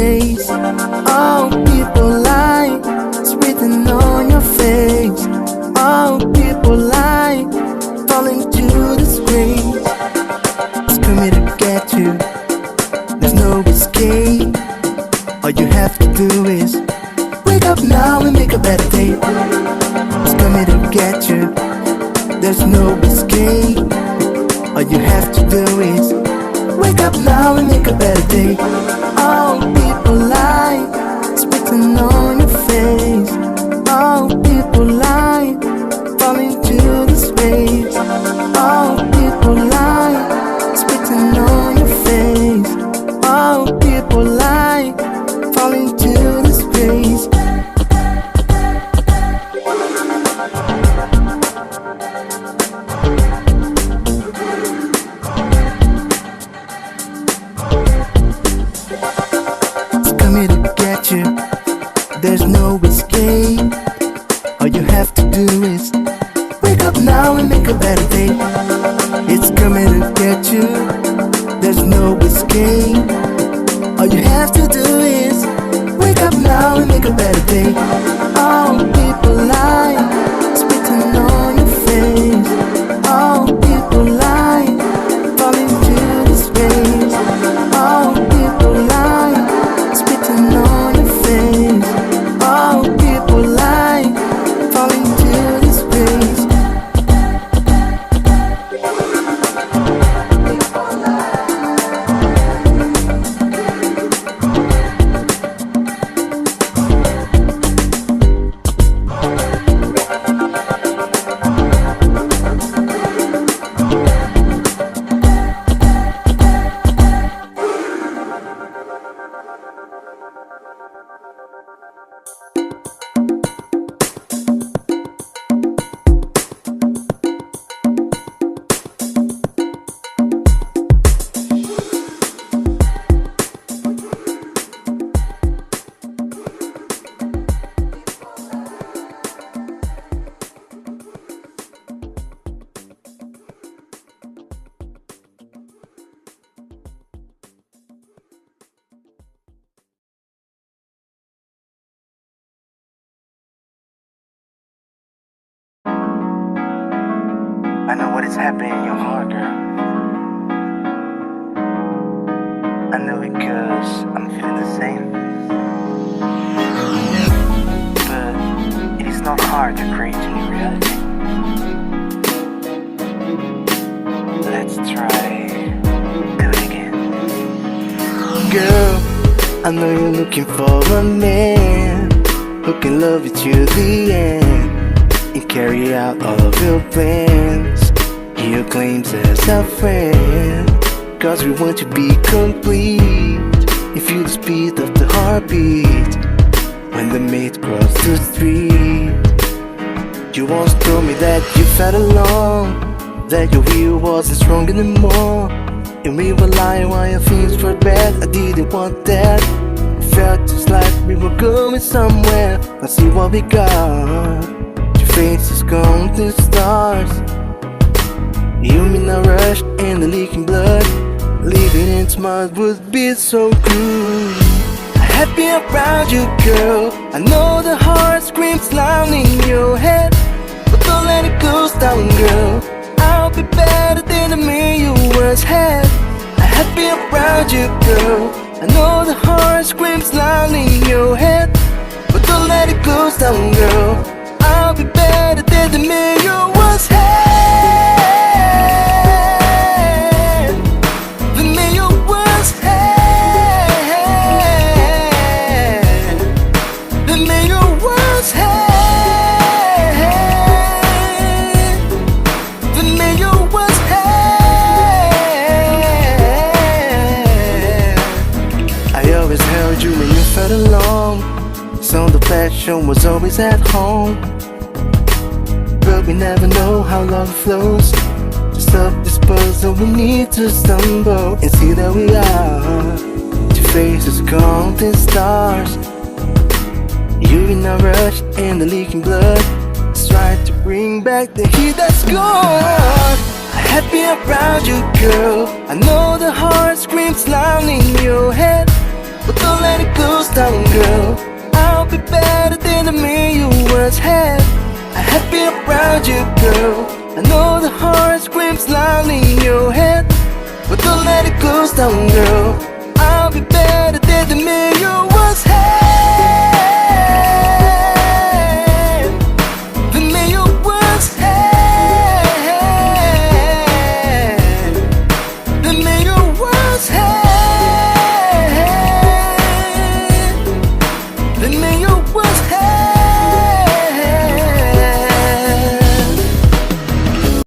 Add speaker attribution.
Speaker 1: disgrace. All people lie, it's written on your face. All people lie, fall into disgrace. It's coming to get you, there's no escape. All you have to do is wake up now and make a better day. It's coming to get you, there's no escape. All you have to do is wake up now and make a better day. All people lie, it's written on your face. All people lie, fall into disgrace. All people lie, it's written on your face. All people lie, fall into disgrace. There's no escape. All you have to do is wake up now and make a better day. It's coming to get you, there's no escape. All you have to do is wake up now and make a better day. All people lie, it's written on your face. All people lie, fall into disgrace. All people lie, it's written on your face. All people lie, fall into disgrace.
Speaker 2: I know what is happening in your heart, girl. I know it cause I'm feeling the same. But it is not hard to create a new reality. Let's try do it again.
Speaker 1: Girl, I know you're looking for a man who can love you to the end and carry out all of your plans. He claims as a friend, cause we want to be complete and feel the speed of the heartbeat when the mate crossed the street. You once told me that you felt alone, that your will wasn't strong anymore, and we were lying while your things were bad. I didn't want that. It felt just like we were going somewhere. Let's see what we got. Your face is gone to stars. You mean a rush and the leaking blood. Living in smart would be so cruel. Happy around you, girl. I know the heart screams loud in your head, but don't let it go down, girl. I'll be better than the man you once had. Happy around you, girl. I know the heart screams loud in your head, but don't let it go down, girl. I'll be better than the man you once had. The man you once had. The man you once had. The man you once had. I always held you when you felt alone, so the passion was always at home. But we never know how love flows. To solve this puzzle we need to stumble and see that we are two faces, counting stars. You in a rush and the leaking blood. Let's try to bring back the heat that's gone. Happy around you, girl. I know the heart screams loud in your head, but don't let it go down, girl, I'll be better than the man you once had. I'm happy around you, girl. I know the heart screams loudly in your head, but don't let it go down, girl. I'll be better than the man